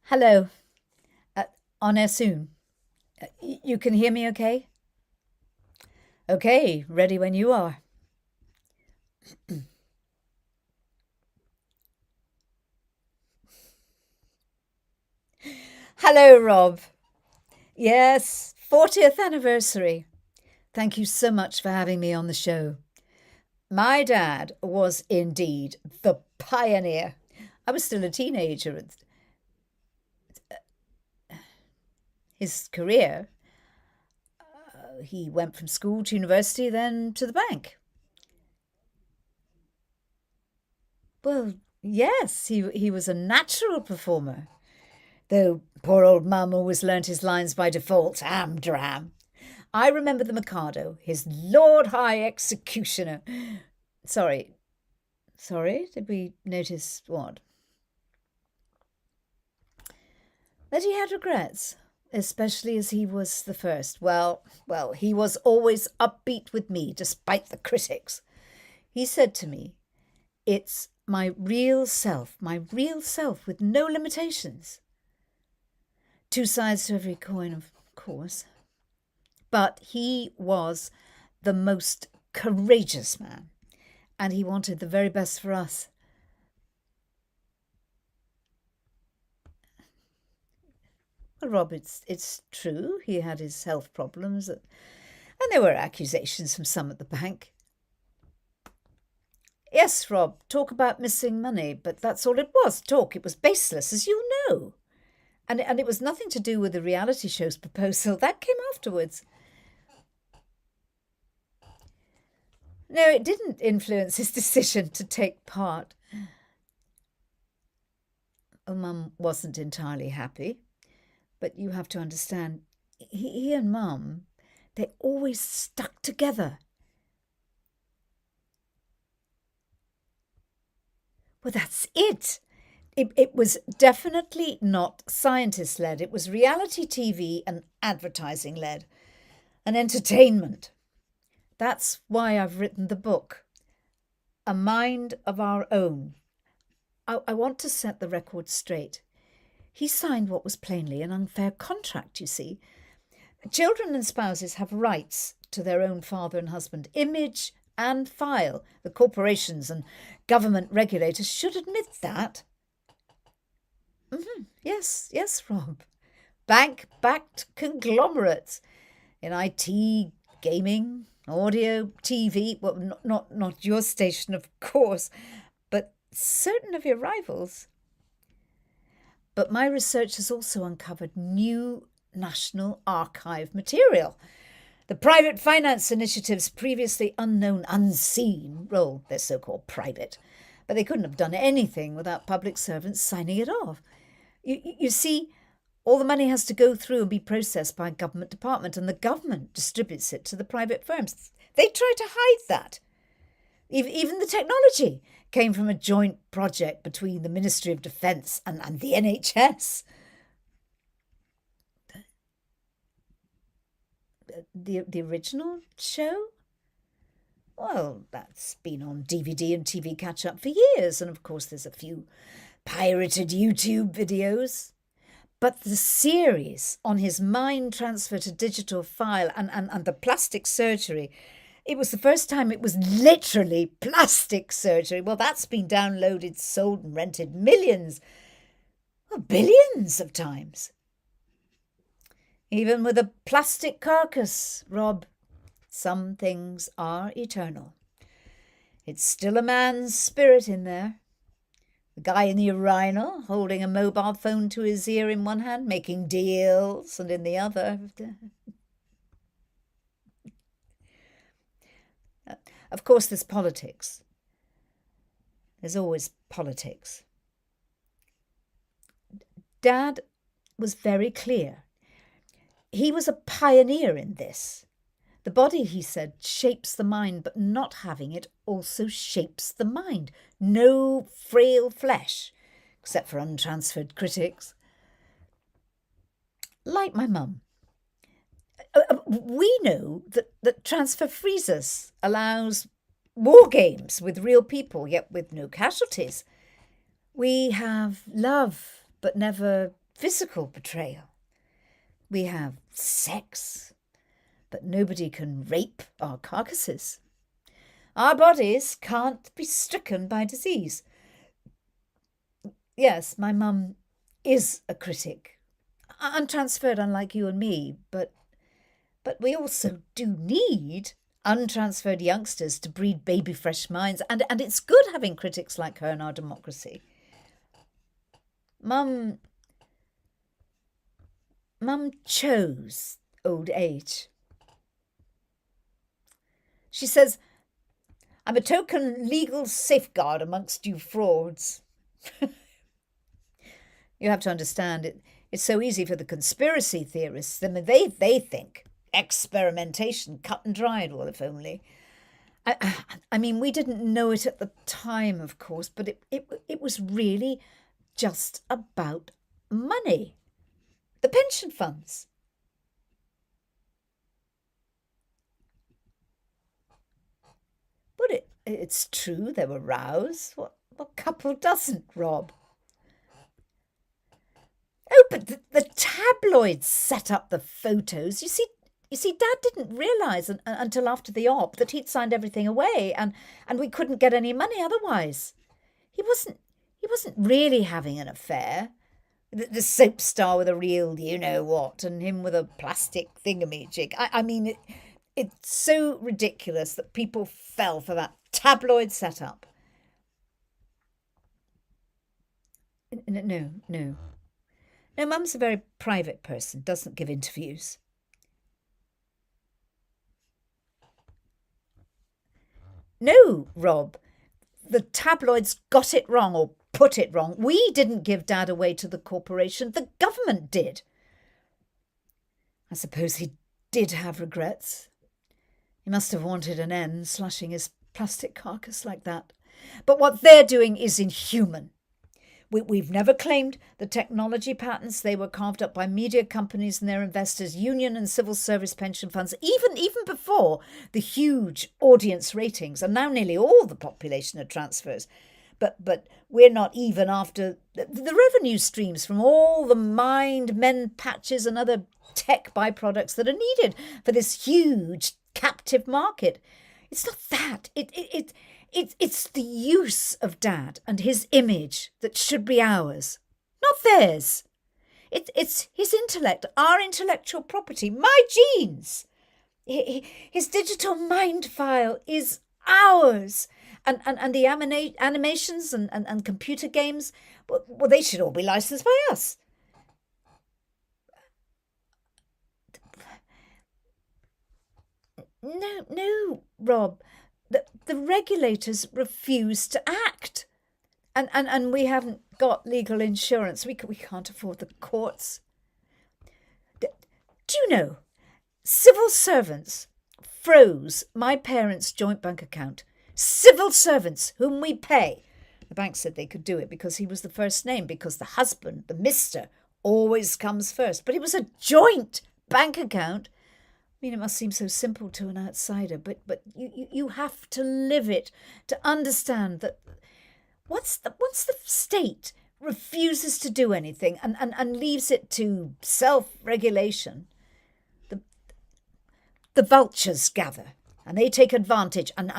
Hello. Uh, on air soon. You can hear me okay? Okay, ready when you are. Hello, Rob. Yes, 40th anniversary. Thank you so much for having me on the show. My dad was indeed the pioneer. I was still a teenager. His career, he went from school to university, then to the bank. Well, yes, he was a natural performer. Though poor old mum always learnt his lines by default, dram. I remember the Mikado, his Lord High Executioner. Sorry, sorry, did we notice what? That he had regrets, especially as he was the first. Well, he was always upbeat with me, despite the critics. He said to me, "It's my real self with no limitations." Two sides to every coin, of course. But he was the most courageous man, and he wanted the very best for us. Well, Rob, it's true. He had his health problems, and there were accusations from some at the bank. Yes, Rob, talk about missing money, but that's all it was. Talk. It was baseless, as you know. And it was nothing to do with the reality show's proposal. That came afterwards. No, it didn't influence his decision to take part. Oh, Mum wasn't entirely happy, but you have to understand, he and Mum, they always stuck together. Well, that's it. It was definitely not scientist led. It was reality TV and advertising led, and entertainment. That's why I've written the book, A Mind of Our Own. I want to set the record straight. He signed what was plainly an unfair contract, you see. Children and spouses have rights to their own father and husband, image and file. The corporations and government regulators should admit that. Yes, Rob. Bank backed conglomerates in IT, gaming, audio, TV. Well, not your station, of course, but certain of your rivals. But my research has also uncovered new National Archive material. The private finance initiative's previously unknown, unseen role, they're so called private, but they couldn't have done anything without public servants signing it off. You see, all the money has to go through and be processed by a government department, and the government distributes it to the private firms. They try to hide that. Even the technology came from a joint project between the Ministry of Defence and the NHS. The original show? Well, that's been on DVD and TV catch-up for years, and of course there's a few pirated YouTube videos. But the series on his mind transfer to digital file and the plastic surgery, it was the first time it was literally plastic surgery. Well, that's been downloaded, sold and rented millions, well, billions of times. Even with a plastic carcass, Rob, some things are eternal. It's still a man's spirit in there. The guy in the urinal holding a mobile phone to his ear in one hand, making deals, and in the other. Of course, there's politics. There's always politics. Dad was very clear. He was a pioneer in this. The body, he said, shapes the mind, but not having it also shapes the mind. No frail flesh, except for untransferred critics. Like my mum. We know that transfer frees us, allows war games with real people, yet with no casualties. We have love, but never physical betrayal. We have sex, but nobody can rape our carcasses. Our bodies can't be stricken by disease. Yes, my mum is a critic. Untransferred, unlike you and me, but we also do need untransferred youngsters to breed baby fresh minds, and it's good having critics like her in our democracy. Mum chose old age. She says, "I'm a token legal safeguard amongst you frauds." You have to understand it. It's so easy for the conspiracy theorists. I mean, they think experimentation, cut and dried. Well, if only. I mean, we didn't know it at the time, of course, but it was really just about money. The pension funds. But it's true there were rows. What couple doesn't, Rob? Oh, but the tabloids set up the photos. You see, Dad didn't realise until after the op that he'd signed everything away, and we couldn't get any money otherwise. He wasn't really having an affair. The soap star with a real you-know-what, and him with a plastic thingamajig. I mean, it's so ridiculous that people fell for that tabloid setup. No. No, Mum's a very private person, doesn't give interviews. No, Rob, the tabloids got it wrong or put it wrong. We didn't give Dad away to the corporation, the government did. I suppose he did have regrets. He must have wanted an end, slashing his plastic carcass like that. But what they're doing is inhuman. We've never claimed the technology patents. They were carved up by media companies and their investors, union and civil service pension funds, even before the huge audience ratings, and now nearly all the population are transfers. But we're not even after the revenue streams from all the mind, men patches and other tech byproducts that are needed for this huge captive market. It's not that. It's the use of Dad and his image that should be ours, not theirs. It's his intellect, our intellectual property, my genes. His digital mind file is ours. And the animations and computer games, well, they should all be licensed by us. No, Rob. The regulators refuse to act. And we haven't got legal insurance. We can't afford the courts. Do you know, civil servants froze my parents' joint bank account. Civil servants whom we pay. The bank said they could do it because he was the first name, because the husband, the mister, always comes first. But it was a joint bank account. I mean, it must seem so simple to an outsider, but you have to live it to understand that once the state refuses to do anything and leaves it to self-regulation, the vultures gather and they take advantage and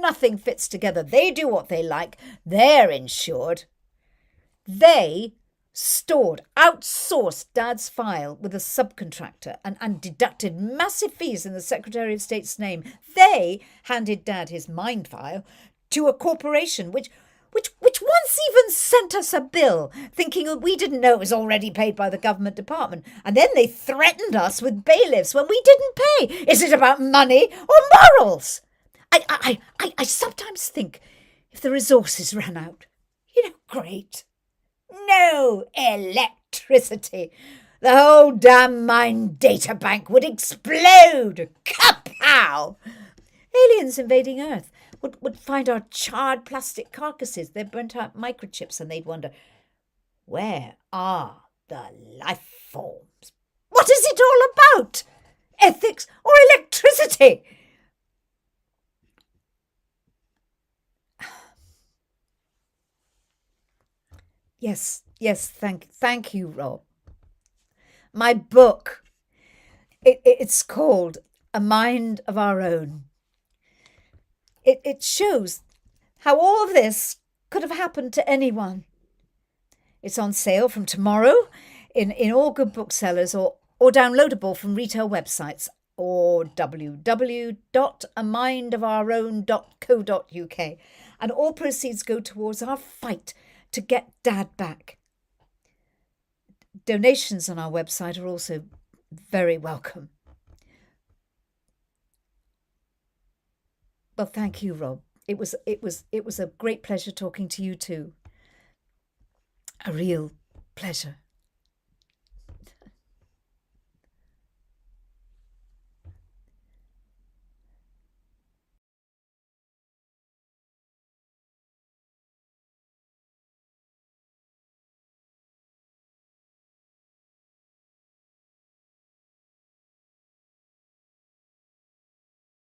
nothing fits together. They do what they like. They're insured. They outsourced Dad's file with a subcontractor and deducted massive fees in the Secretary of State's name. They handed Dad his mind file to a corporation which once even sent us a bill, thinking that we didn't know it was already paid by the government department. And then they threatened us with bailiffs when we didn't pay. Is it about money or morals? I sometimes think if the resources ran out, great. No electricity. The whole damn mine data bank would explode. Kapow! Aliens invading Earth would find our charred plastic carcasses, their burnt out microchips, and they'd wonder, where are the life forms? What is it all about? Ethics or electricity? Yes, thank you, Rob. my book. It's called A Mind of Our Own. It shows how all of this could have happened to anyone. It's on sale from tomorrow in all good booksellers or downloadable from retail websites or www.amindofourown.co.uk. And all proceeds go towards our fight to get Dad back. Donations on our website are also very welcome. Well, thank you, Rob. It was a great pleasure talking to you too. A real pleasure.